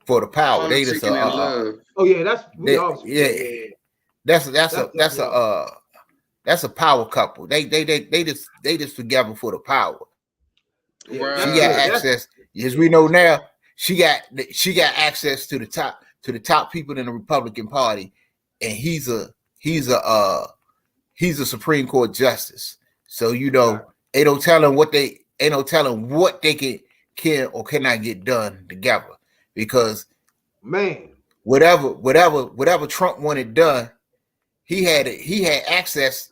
for the power. They just love. Oh yeah, that's that's a power couple. They just together for the power. Yeah, she got access, as we know now. She got access to the top people in the Republican Party, and he's a Supreme Court justice. So ain't no telling what they can or cannot get done together, because whatever Trump wanted done, he had access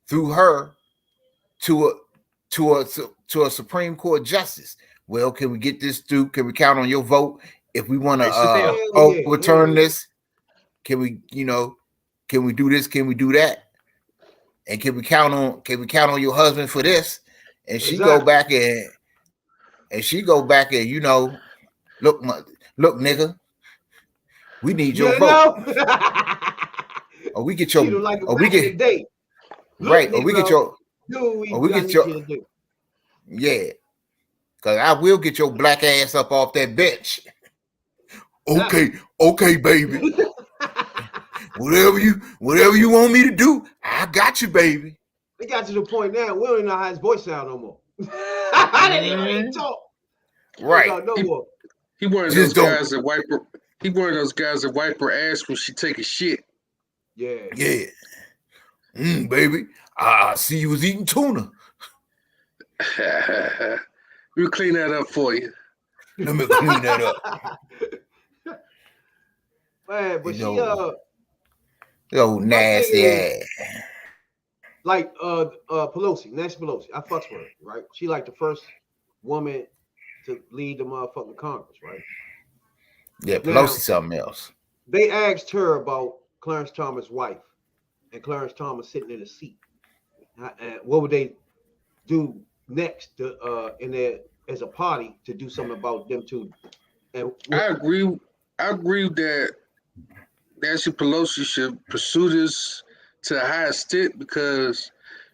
through her to a Supreme Court justice. Well, can we get this through? Can we count on your vote if we want to overturn this? Can we do this? Can we do that? And can we count on your husband for this? And she go back and look, nigga, we need your vote. Or we get your, or we get yeah, because I will get your black ass up off that bench. Okay, baby. Whatever you want me to do, I got you, baby. It got to the point now we don't even know how his voice sound no more. I didn't even talk. Right. No more. He one of those guys that wipe her. He one of those guys that wipe her ass when she take a shit. Yeah. Baby, I see you was eating tuna. We'll clean that up for you. Let me clean that up. Man, but nasty ass. Like Pelosi, Nancy Pelosi. I fucks with her, right? She like the first woman to lead the motherfucking Congress, right? Yeah, Pelosi something else. They asked her about Clarence Thomas' wife and Clarence Thomas sitting in a seat. And what would they do next as a party to do something about them two? And I agree that Nancy Pelosi should pursue this to the highest extent, because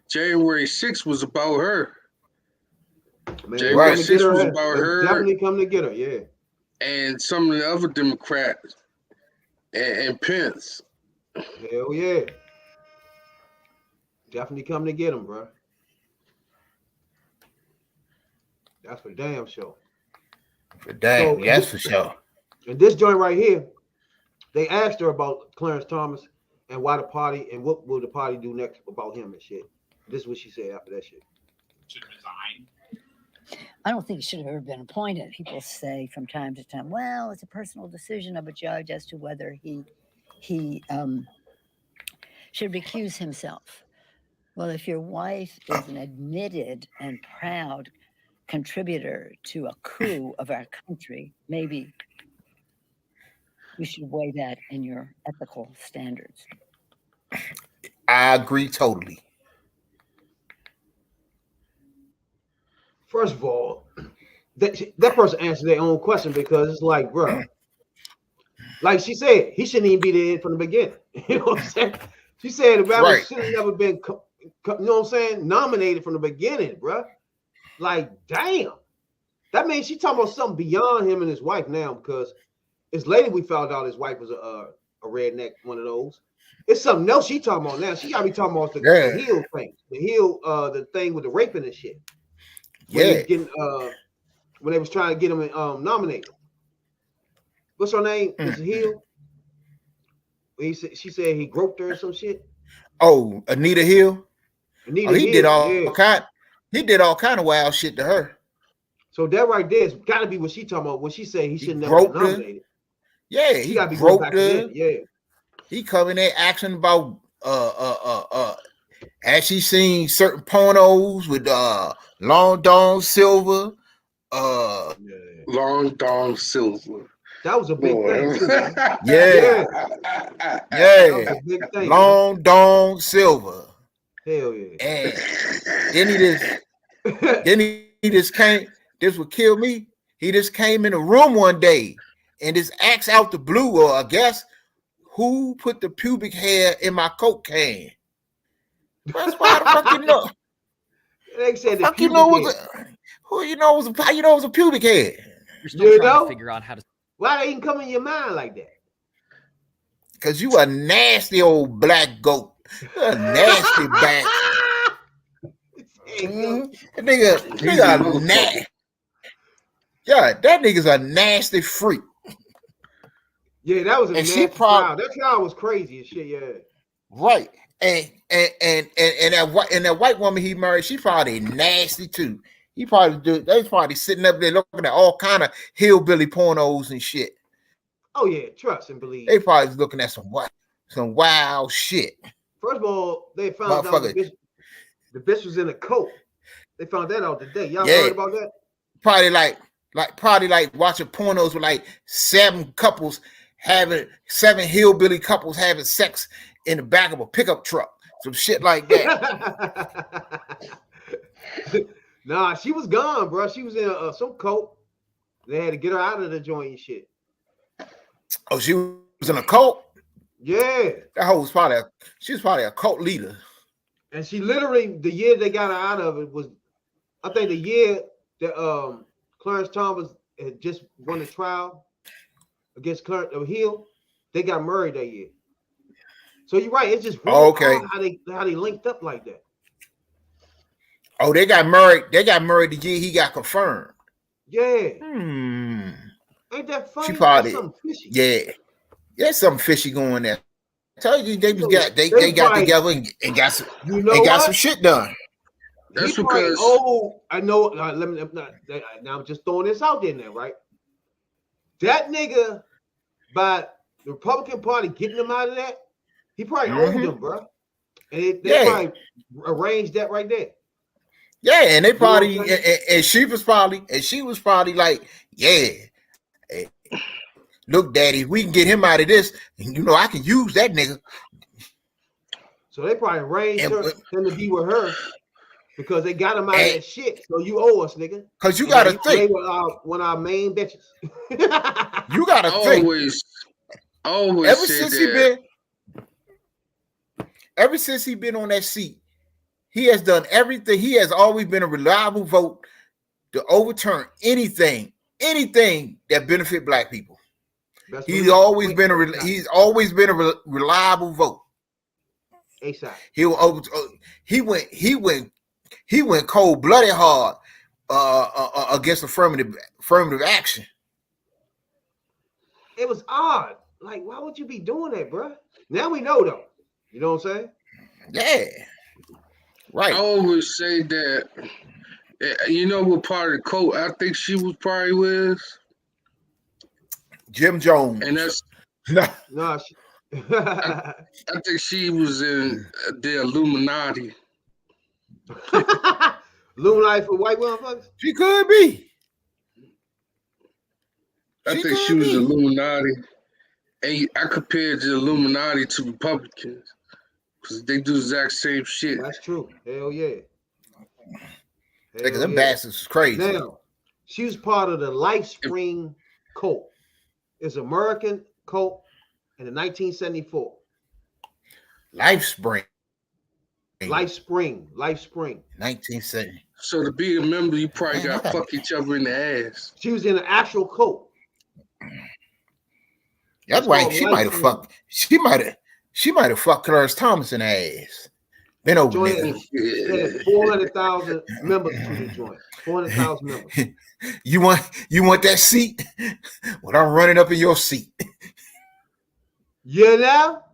January 6th was about her. January 6th was about her. Definitely come to get her, yeah. And some of the other Democrats and Pence. Hell yeah. Definitely come to get them, bro. That's for damn sure. That's for sure. And this joint right here, they asked her about Clarence Thomas and why the party, and what will the party do next about him and shit. This is what she said after that shit. Should resign. I don't think he should have ever been appointed. People say from time to time, well, it's a personal decision of a judge as to whether he should recuse himself. Well, if your wife is an admitted and proud contributor to a coup of our country, maybe you should weigh that in your ethical standards. I agree totally. First of all, that person answered their own question, because it's like, bro, like she said, he shouldn't even be there from the beginning. You know what I'm saying? She said the rapper should have never been, you know what I'm saying, nominated from the beginning, bro. Like, damn. That means she talking about something beyond him and his wife now, because it's later we found out his wife was a redneck, one of those. It's something else she talking about now. She gotta be talking about the heel thing, the thing with the raping and shit. When when they was trying to get him nominated. What's her name? Is it Hill? She said he groped her or some shit. Oh, Anita Hill. He did all kind of wild shit to her. So that right there has got to be what she talking about when she said he should never be nominated. Yeah, he got to be groped her. Yeah, he coming there asking about has she seen certain pornos with Long Dong Silver? Long Dong Silver. That was a big thing too, man. Yeah. Long Dong Silver. Hell yeah. And then he just came. This would kill me. He just came in the room one day and just asked out the blue, or I guess, who put the pubic hair in my Coke can? That's why the fuck you know. They said the fuck you know was a, who you know was a pubic hair. You're still trying to figure out how to. Why they even come in your mind like that? Because you a nasty old black goat. You're a nasty back. Nigga nasty. Yeah, that nigga's a nasty freak. Yeah, that was a And nasty she trial. That trial was crazy as shit, yeah. Right. And that white woman he married, she probably nasty too. They probably sitting up there looking at all kind of hillbilly pornos and shit. Oh yeah, trust and believe. They probably looking at some wild shit. First of all, they found out the bitch was in a coat. They found that out today. Y'all heard about that? Probably like watching pornos with like 7 hillbilly couples having sex in the back of a pickup truck. Some shit like that. Nah, she was gone, bro. She was in some coat. They had to get her out of the joint and shit. Oh, she was in a cult? Yeah. That hoe was probably a cult leader. And she literally, the year they got her out of it was, I think the year that Clarence Thomas had just won the trial against Clarence Hill. They got married that year. So you're right. It's just really how they linked up like that. Oh, they got married. They got married the year he got confirmed. Yeah. Ain't that funny? She probably, fishy. Yeah. There's something fishy going there. I tell you, they got together and got some, some shit done. That's because I know. Now I'm just throwing this out there now, right? That nigga, by the Republican Party getting him out of that, he probably owed them, bro. And they probably arranged that right there. Yeah, and they probably and she was probably like, yeah, hey, look, daddy, we can get him out of this, and I can use that nigga. So they probably arranged him to be with her because they got him out of that shit. So you owe us, nigga. Because you gotta think with one of our main bitches. You gotta think. Always ever since he been on that seat, he has done everything. He has always been a reliable vote to overturn anything that benefit black people. He's always been a reliable vote. ASAP. He went cold-blooded hard against affirmative action. It was odd. Like, why would you be doing that, bro? Now we know, though. You know what I'm saying? Yeah. Right. I always say that, what part of the cult I think she was probably with? Jim Jones. And that's no. I think she was in the Illuminati. Illuminati for white motherfuckers? She could be. I think she was Illuminati. And I compared the Illuminati to Republicans because they do the exact same shit. That's true. Hell yeah. Because them bastards is crazy. Now, she was part of the LifeSpring cult. It's an American cult in 1974. LifeSpring. 1970. So to be a member, you probably got to fuck each other in the ass. She was in an actual cult. That's why she might have fucked. She might have fucked Clarence Thomas in the ass. Been over there. 400,000 members to the joint. 400,000 members. You want that seat? Well, I'm running up in your seat. Yeah, now.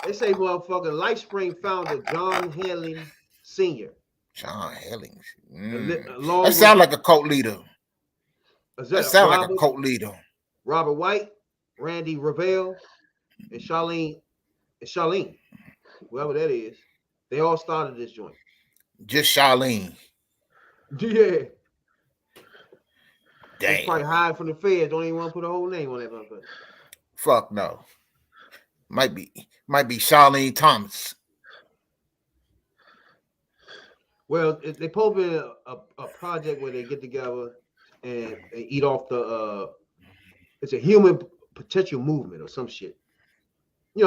They say motherfucking LifeSpring founder John Helling Sr. John Helling. That sounds like a cult leader. That sounds like a cult leader. Robert White, Randy Revelle, and Charlene, whoever that is, they all started this joint. Just Charlene. Yeah. Damn. They probably hide from the feds. Don't even want to put a whole name on that motherfucker. Fuck no. Might be Charlene Thomas. Well, they probably a project where they get together and eat off the it's a human potential movement or some shit. You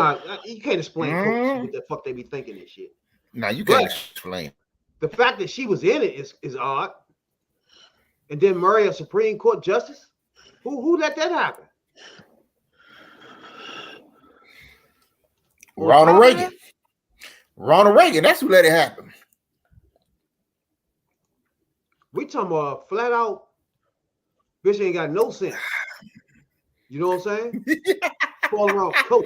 can't explain what the fuck they be thinking this shit. No, you can't explain. The fact that she was in it is odd. And then marry a Supreme Court justice. Who let that happen? Ronald Reagan. Ronald Reagan. That's who let it happen. We talking about flat out. Bitch ain't got no sense. You know what I'm saying? Fall around coach.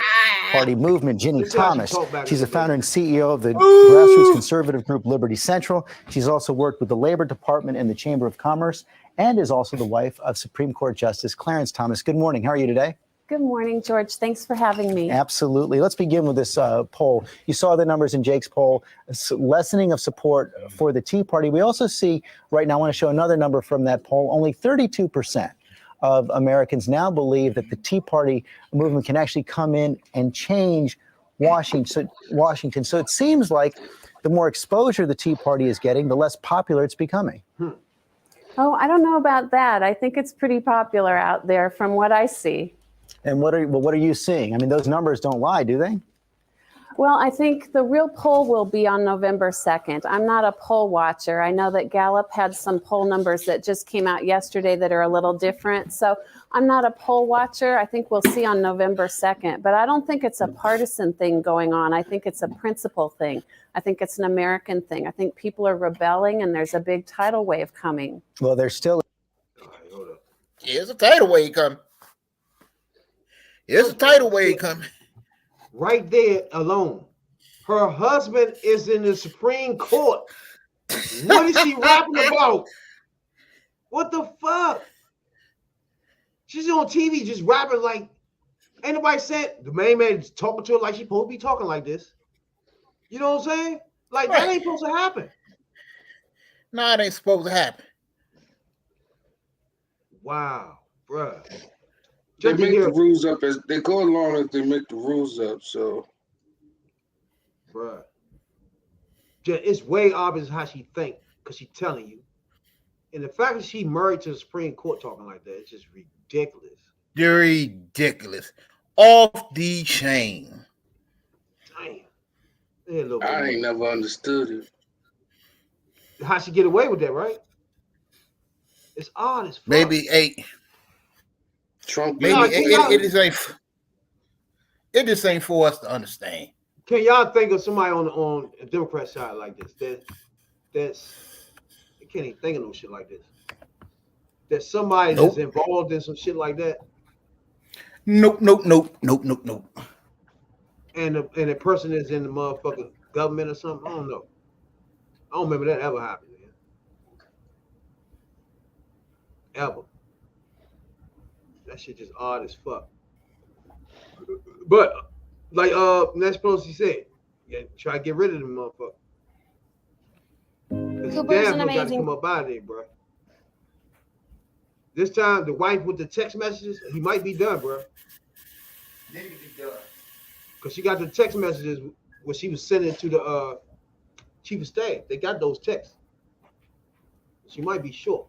Party movement, Ginny This is how she Thomas. talk back She's in a the founder day. and CEO of the grassroots conservative group Liberty Central. She's also worked with the Labor Department and the Chamber of Commerce, and is also the wife of Supreme Court Justice Clarence Thomas. Good morning. How are you today? Good morning, George. Thanks for having me. Absolutely. Let's begin with this poll. You saw the numbers in Jake's poll, lessening of support for the Tea Party. We also see right now, I want to show another number from that poll, only 32% of Americans now believe that the Tea Party movement can actually come in and change Washington. So it seems like the more exposure the Tea Party is getting, the less popular it's becoming. Oh, I don't know about that. I think it's pretty popular out there from what I see. And what are you seeing? I mean, those numbers don't lie, do they? Well, I think the real poll will be on November 2nd. I'm not a poll watcher. I know that Gallup had some poll numbers that just came out yesterday that are a little different. So I'm not a poll watcher. I think we'll see on November 2nd. But I don't think it's a partisan thing going on. I think it's a principle thing. I think it's an American thing. I think people are rebelling, and there's a big tidal wave coming. Well, there's still. Here's a tidal wave coming. Here's a tidal wave coming. Right there alone. Her husband is in the Supreme Court. What is she rapping about? What the fuck? She's on TV just rapping like, ain't nobody said, the main man is talking to her like she supposed to be talking like this. You know what I'm saying? Like, that ain't supposed to happen. No, it ain't supposed to happen. Wow, bruh. They make the rules up as they go along as they make the rules up. So, bruh, it's way obvious how she think because she's telling you, and the fact that she married to the Supreme Court talking like that, it's just ridiculous. Ridiculous, off the chain. Damn, I ain't never understood it. How she get away with that, right? It's odd as fuck. Maybe Trump. Maybe it just ain't for us to understand. Can y'all think of somebody on the Democrat side like this? That's I can't even think of no shit like this. That somebody that's involved in some shit like that. Nope. And the person is in the motherfucking government or something. I don't know. I don't remember that ever happening, man. Ever. That shit just odd as fuck. But like Nancy Pelosi said, you gotta try to get rid of them motherfucker. Cause damn got to come up out of there, bro. This time the wife with the text messages, he might be done, bro. Maybe be done. Cause she got the text messages where she was sending to the chief of staff. They got those texts. She might be short.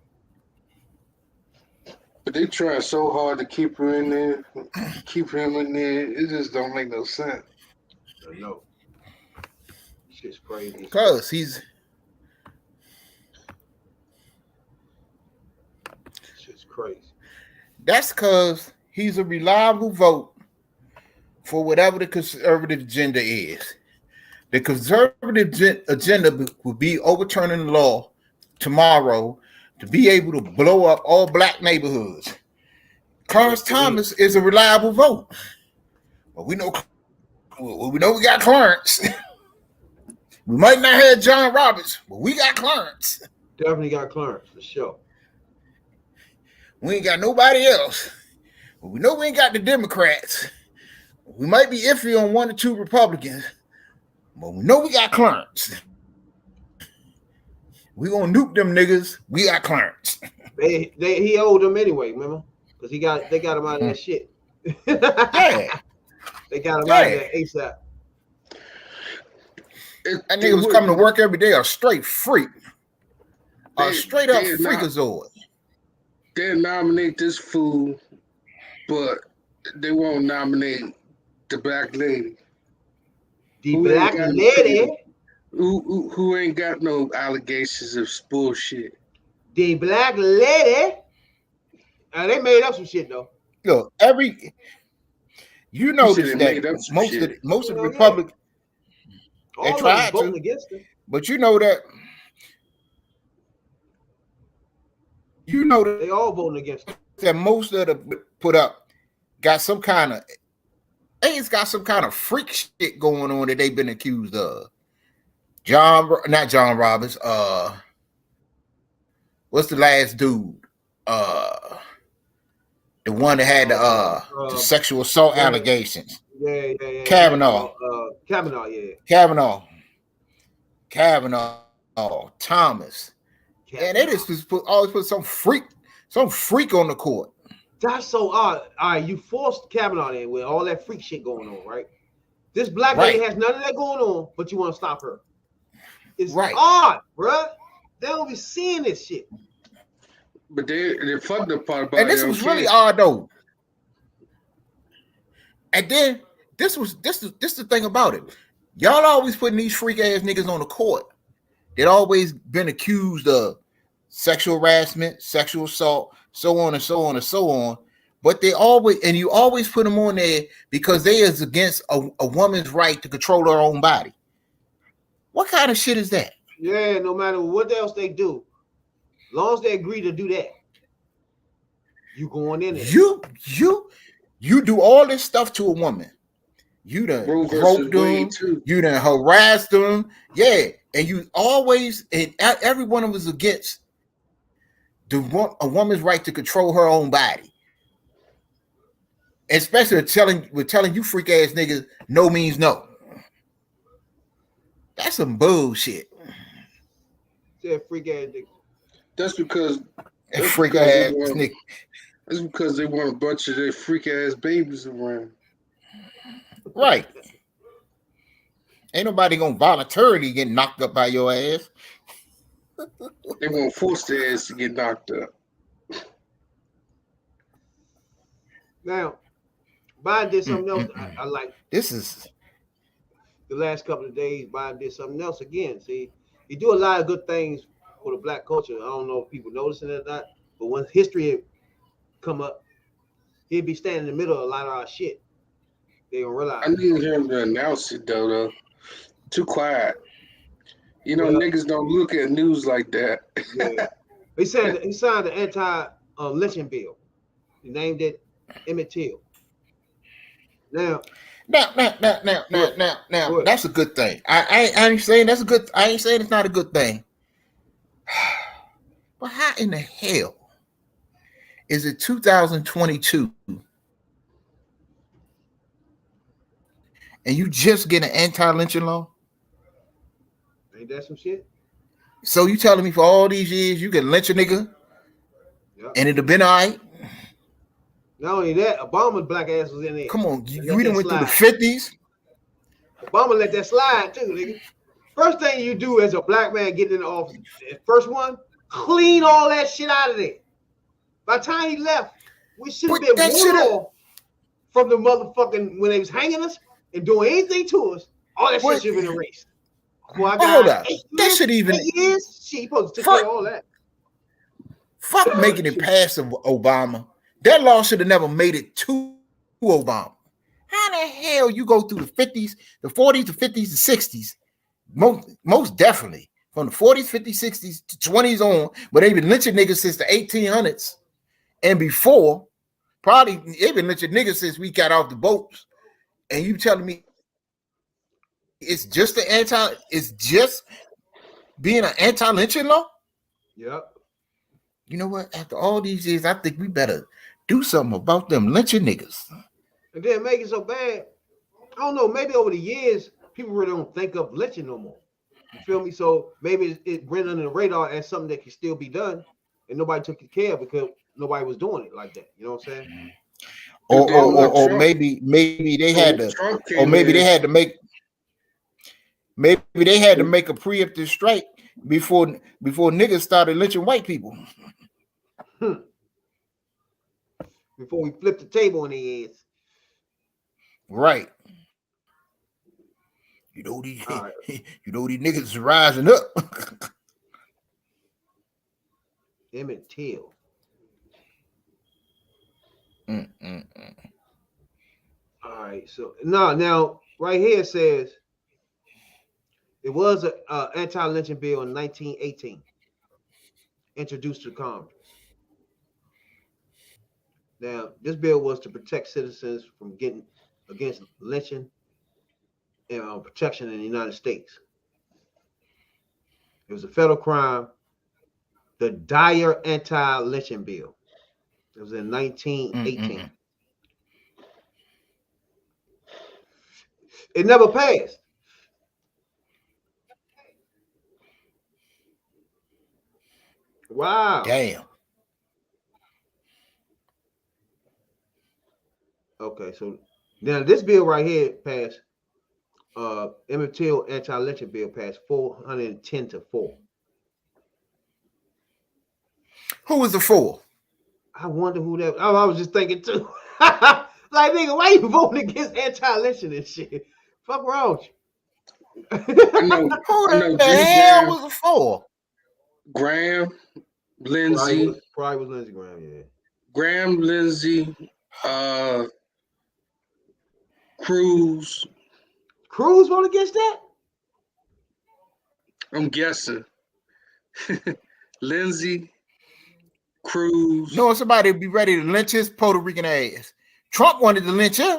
But they try so hard to keep her in there, keep him in there. It just don't make no sense. I know. Shit's crazy. Because he's shit's crazy. That's because he's a reliable vote for whatever the conservative agenda is. The conservative agenda will be overturning the law tomorrow to be able to blow up all black neighborhoods. Clarence Thomas is a reliable vote. But we know we got Clarence. We might not have John Roberts, but we got Clarence. Definitely got Clarence for sure. We ain't got nobody else. But we know we ain't got the Democrats. We might be iffy on one or two Republicans, but we know we got Clarence. We gonna nuke them niggas. We got Clarence. He owed them anyway, remember? Because they got him out of that shit. Yeah. They got him out of that ASAP. That nigga was coming to work every day, a straight freak. A straight up freakazoid. They'll nominate this fool, but they won't nominate the black lady. The black lady? Who ain't got no allegations of bullshit. The black lady? They made up some shit though. Look, you You notice said they made that up some most shit. of the Yeah. Republicans, they All of them tried voting to, against it. but you know that They all voting against it. that most of the put up got some kind of freak shit going on that they've been accused of. Not John Roberts. What's the last dude? The one that had the sexual assault allegations. Yeah. Kavanaugh. Kavanaugh, yeah. Kavanaugh. Thomas. And they just always put some freak on the court. That's so odd. All right, you forced Kavanaugh in with all that freak shit going on, right? This black lady has none of that going on, but you want to stop her. It's odd, bruh. They don't be seeing this shit. But they fucked the part about and this was really odd though. And then this the thing about it. Y'all always putting these freak ass niggas on the court. They'd always been accused of sexual harassment, sexual assault, so on and so on and so on. But you always put them on there because they is against a woman's right to control her own body. What kind of shit is that? Yeah, no matter what else they do, as long as they agree to do that, you going in there. You do all this stuff to a woman. You done groped them, you done harassed them, yeah. And you always, and every one of us against a woman's right to control her own body. Especially telling you freak ass niggas no means no. That's bullshit. Yeah, freak ass niggas. That's because freak ass niggas. That's because they want a bunch of their freak ass babies around. Right. Ain't nobody gonna voluntarily get knocked up by your ass. They won't force their ass to get knocked up. Now, Biden did something else. I like. This is the last couple of days. Biden did something else again. See, he do a lot of good things for the black culture. I don't know if people noticing it or not, but when history come up, he'd be standing in the middle of a lot of our shit. They don't realize. I need him to announce it though. Too quiet. You know, niggas don't look at news like that. Yeah. He signed the anti-lynching bill. He named it Emmett Till. Now, that's a good thing. I ain't saying that's a good. I ain't saying it's not a good thing. But how in the hell is it 2022 and you just get an anti-lynching law? Ain't that some shit? So you telling me for all these years you can lynch a nigga, and it'd have been all right? Not only that, Obama's black ass was in there. Come on, you done went through the 50s. Obama let that slide too, nigga. First thing you do as a black man getting in the office, first one, clean all that shit out of there. By the time he left, we should have been one off from the motherfucking when they was hanging us and doing anything to us. All that shit should have been erased. Well, hold up. That should even 8 years. She supposed to take care of all that. Fuck making it past Obama. That law should have never made it to Obama. How the hell you go through the 50s, the 40s, the 50s, the 60s? Most definitely. From the 40s, 50s, 60s to 20s on, but they've been lynching niggas since the 1800s and before. Probably they've been lynching niggas since we got off the boats. And you telling me it's just being an anti-lynching law? Yep. You know what? After all these years, I think we better do something about them lynching niggas. And then make it so bad. I don't know. Maybe over the years, people really don't think of lynching no more. You feel me? So maybe it went under the radar as something that can still be done, and nobody took care of because nobody was doing it like that. You know what I'm saying? Or maybe they had to, or maybe they had to make, maybe they had to make a preemptive strike before niggas started lynching white people. Before we flip the table on their heads. Right. You know these niggas is rising up. Emmett Till. right. So now right here it says it was an anti-lynching bill in 1918, introduced to Congress. Now, this bill was to protect citizens from getting against lynching and protection in the United States. It was a federal crime. The Dyer Anti-Lynching Bill. It was in 1918. It never passed. Wow. Damn. Okay, so now this bill right here passed. Emmett Till Anti-Lynching Bill passed 410 to 4. Who was the four? I wonder who that. I was just thinking too. Like, nigga, why you voting against anti-lynching and shit? Fuck wrong with you. I know Who the Jimmy hell Graham, was the four? Graham, Lindsey, Probably was Lindsey Graham, yeah. Graham, Lindsey, Cruz. Cruz voted against that? I'm guessing. Lindsey, Cruz. No, somebody would be ready to lynch his Puerto Rican ass. Trump wanted to lynch him.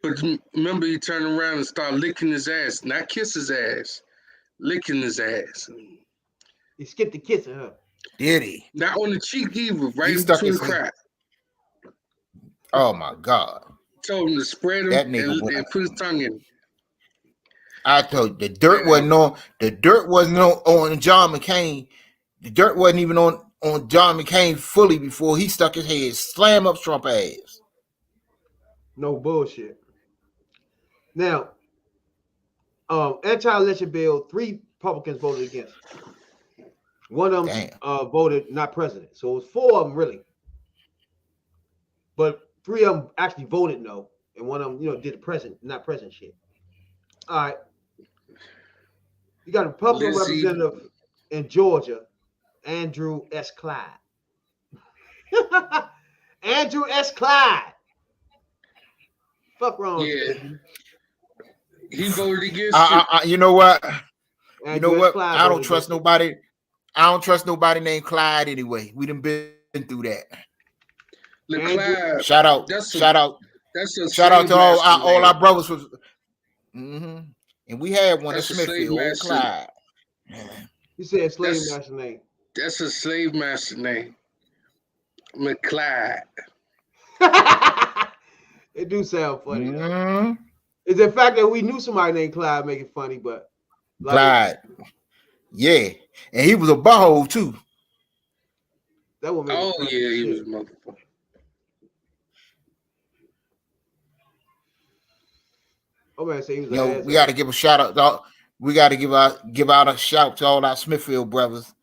But remember, he turned around and started licking his ass, not kiss his ass, licking his ass. He skipped the kissing, huh? Did he? Not on the cheek either, right He in stuck between the his- crack. Oh my God. Told him to spread him That and, nigga was- and put his tongue in. I told you, the dirt wasn't on John McCain. The dirt wasn't even on John McCain fully before he stuck his head slam up Trump ass. No bullshit. Now, anti-lynching bill, 3 Republicans voted against it. One of them voted not president. So it was 4 of them really. But 3 of them actually voted no. And one of them, did the not president shit. All right. You got a Republican Lindsey. representative in Georgia, Andrew S. Clyde. Andrew S. Clyde. Fuck wrong with Yeah. you. He voted against it. You know what? Andrew You know S. what? Clyde I don't voted trust against it. nobody. I don't trust nobody named Clyde anyway. We done been through that. LeClyde, Shout out that's a to all slave master all name. our brothers was. And we had one in That's a slave Smithfield, old master. Clyde. You said slave That's- master name. That's a slave master name. McClyde. It do sound funny. though. Mhm. It's the fact that we knew somebody named Clyde make it funny, but like, Clyde. Yeah. And he was a butthole too. that would make it Oh funny yeah, as he was shit. a motherfucker. Oh man, say he was You know, an we got to give a shout out. We got to give out a shout to all our Smithfield brothers.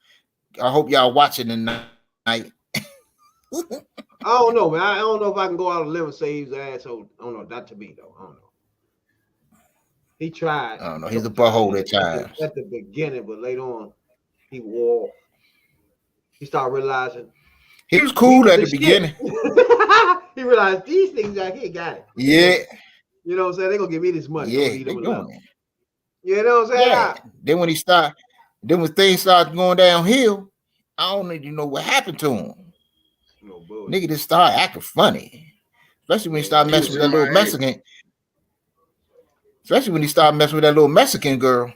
I hope y'all watching tonight. I don't know, man. I don't know if I can go out on a limb and say he was an asshole. I don't know. Not to me though. I don't know. He tried. I don't know. He's a butthole at times. At the beginning, but later on, he wore. He started realizing He was cool at the this shit. beginning. He realized these things out here got it. Yeah. You know what I'm saying? They're gonna give me this money. Yeah. I'm They gonna leave them doing alone. it. You know what I'm saying? Yeah. Then when things started going downhill, I don't even know what happened to him. No bullshit. Nigga just started acting funny. Especially when he started He messing was with that in little Miami. Mexican. Especially when he started messing with that little Mexican girl.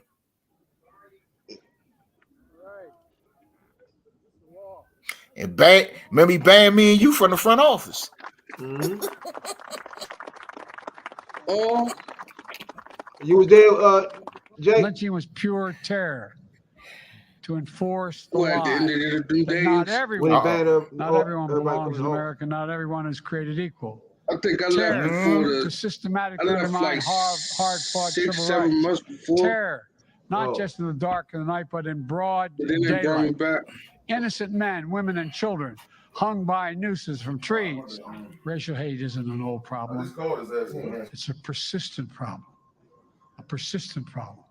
And remember he banned me and you from the front office. Mhm. Oh, You was there, Jay? Lynching was pure terror to enforce the well, at the end lie of the that days, not When he everyone, banned her, not everyone everybody belongs in coming home. America. Not everyone is created equal. I think I Terror left before to the. systematically I left undermine like hard-fought 6, civil 7 rights. months before. Terror, not Oh. just in the dark of the night, but in broad But then they brought me daylight. back. Innocent men, women, and children hung by nooses from trees. Racial hate isn't an old problem. It's a persistent problem. A persistent problem.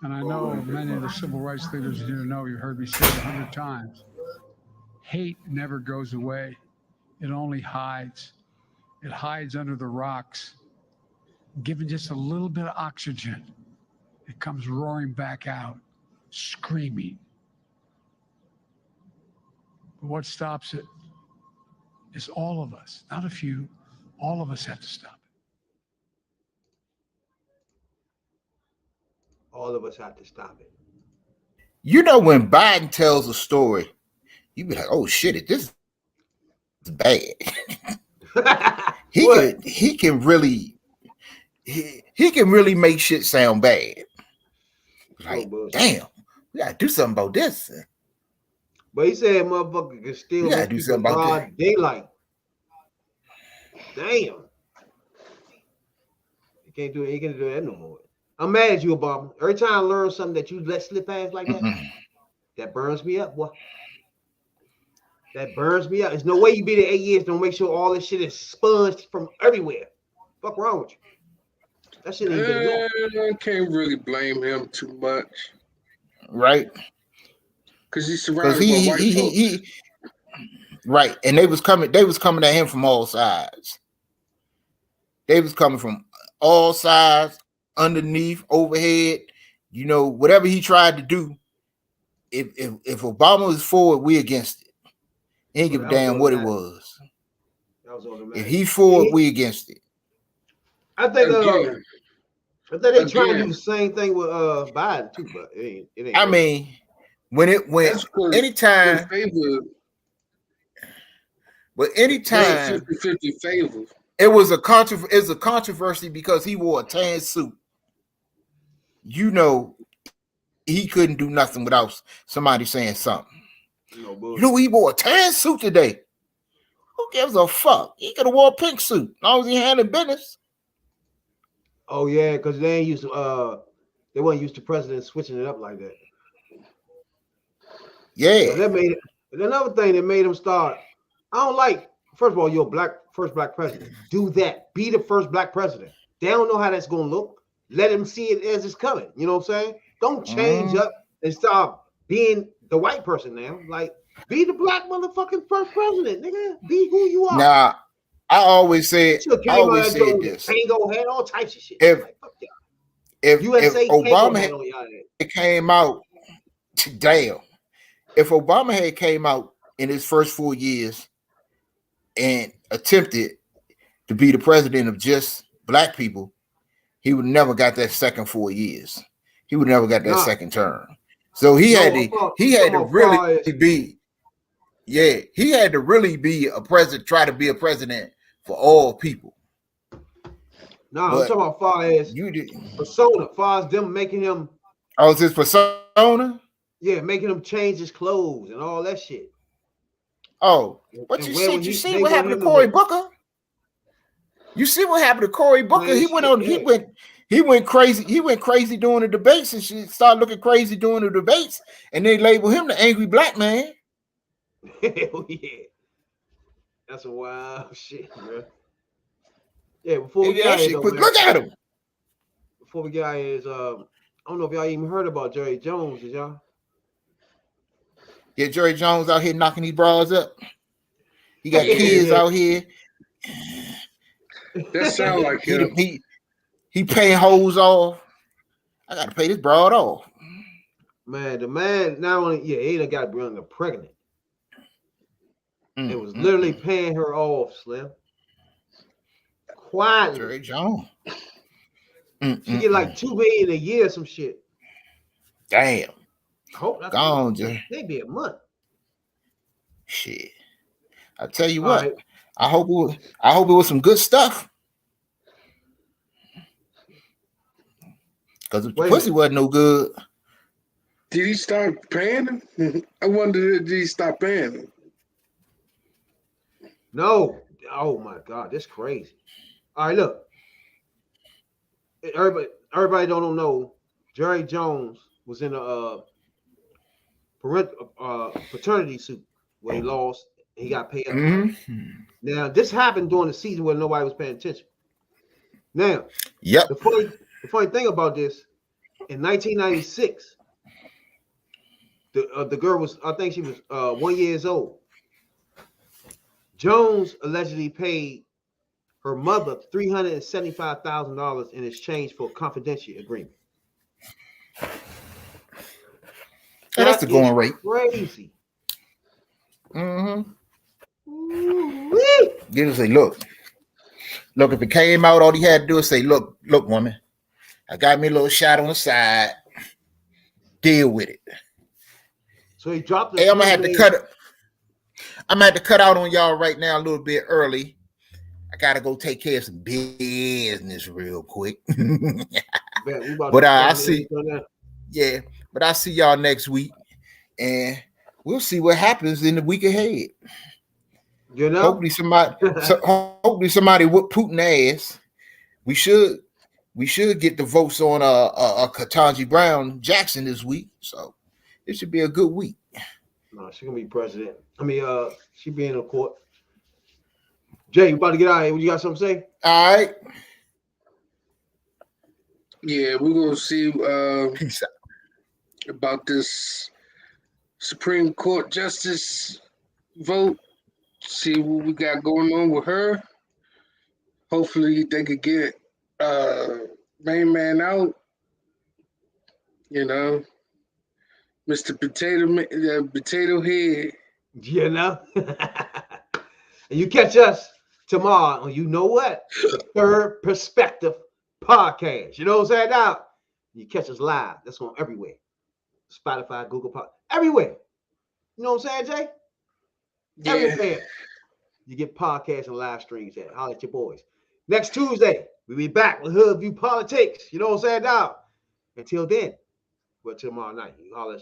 And I know many of the civil rights leaders here know, you heard me say it 100 times. Hate never goes away. It only hides. It hides under the rocks. Given just a little bit of oxygen, it comes roaring back out, screaming. But what stops it is all of us, not a few. All of us have to stop it. All of us have to stop it. You know, when Biden tells a story, you be like, "Oh shit, this is bad." he can really make shit sound bad. Like, damn, we gotta do something about this. But he said motherfucker can still gotta do something about that. Daylight. Damn. He can't do that no more. I'm mad at you, Obama. Every time I learn something that you let slip past like that, that burns me up, boy. That burns me up. There's no way you be there 8 years. Don't make sure all this shit is sponged from everywhere. Fuck wrong with you? That shit ain't good. I can't really blame him too much, right? Because he's surrounded by white folks. Right, and they was coming at him from all sides. They was coming from all sides, underneath, overhead. You know, whatever he tried to do. If Obama was for it, we against it. He ain't give a damn what it was. If he's for it, we against it. I think they're trying to do the same thing with Biden too, but it ain't. I mean, anytime. But anytime 50-50 favor. It was a controversy because he wore a tan suit. You know, he couldn't do nothing without somebody saying something. You know, he wore a tan suit today. Who gives a fuck? He could have wore a pink suit as long as he handled business. Oh yeah, because they ain't used to they weren't used to presidents switching it up like that. Yeah. So that made it. And another thing that made him start. I don't like. First of all, you're first black president. Do that. Be the first black president. They don't know how that's gonna look. Let them see it as it's coming. You know what I'm saying? Don't change up and stop being the white person now. Like, be the black motherfucking first president, nigga. Be who you are. Nah, I always said this. Tango had all types of shit. If USA Obama came out, damn. If Obama had came out in his first 4 years and attempted to be the president of just black people, he would never got that second 4 years. He would never got that second term. So he had to really be a president, try to be a president for all people. No, I'm talking about far as persona, far as them making him. Oh, is this persona? Yeah, making him change his clothes and all that shit. Oh, what you see? You see what happened to Cory Booker? You see what happened to Cory Booker? He went crazy. He went crazy during the debates, and she started looking crazy during the debates, and they labeled him the angry black man. Hell yeah, that's a wild shit, bro. Yeah, before we get out here, look at him. Before we get out here, I don't know if y'all even heard about Jerry Jones, did y'all? Yeah, Jerry Jones out here knocking these bras up. He got kids out here. That sound like him. He paying hoes off. I gotta pay this broad off. Man, the man not only he done got Brianna pregnant. It was literally paying her off, Slim. Quietly. Jerry Jones. She get like $2 million a year, some shit. Damn. Hope that's gone, Jerry. Maybe a month. Shit. I tell you what. Right. I hope it was some good stuff. Because the pussy wasn't no good. Did he start paying him? I wonder, did he stop paying him? No. Oh my God, that's crazy. All right, look. Everybody don't know. Jerry Jones was in a paternity suit where he lost. He got paid up. Now, this happened during the season where nobody was paying attention. Now, the funny thing about this, in 1996, the girl was, I think she was 1 year old. Jones allegedly paid her mother $375,000 in exchange for a confidential agreement. That's the going rate. Crazy. Mm-hmm. Ooh-wee. Get to say, look, if it came out, all he had to do is say, look, woman, I got me a little shot on the side. Deal with it. So he dropped. Hey, I'm gonna have to cut it. I'm gonna have to cut out on y'all right now a little bit early. I gotta go take care of some business real quick. But I see, yeah. But I'll see y'all next week, and we'll see what happens in the week ahead. You know, hopefully somebody whoop Putin ass. We should get the votes on Ketanji Brown Jackson this week, so it should be a good week. No, she's gonna be president. I mean, she be in the court. Jay, you about to get out of here? You got something to say? All right. Yeah, we're gonna see Peace out. About this Supreme Court justice vote. See what we got going on with her. Hopefully they could get main man out. You know, Mr. Potato Head. You know. And you catch us tomorrow on You Know What? The Third Perspective Podcast. You know what I'm saying? Now you catch us live. That's on everywhere. Spotify, Google Podcast, everywhere. You know what I'm saying, Jay? Yeah. Everywhere. You get podcasts and live streams at. Holler at your boys. Next Tuesday, we'll be back with Hood View Politics. You know what I'm saying now? Until then, well, tomorrow night, you holler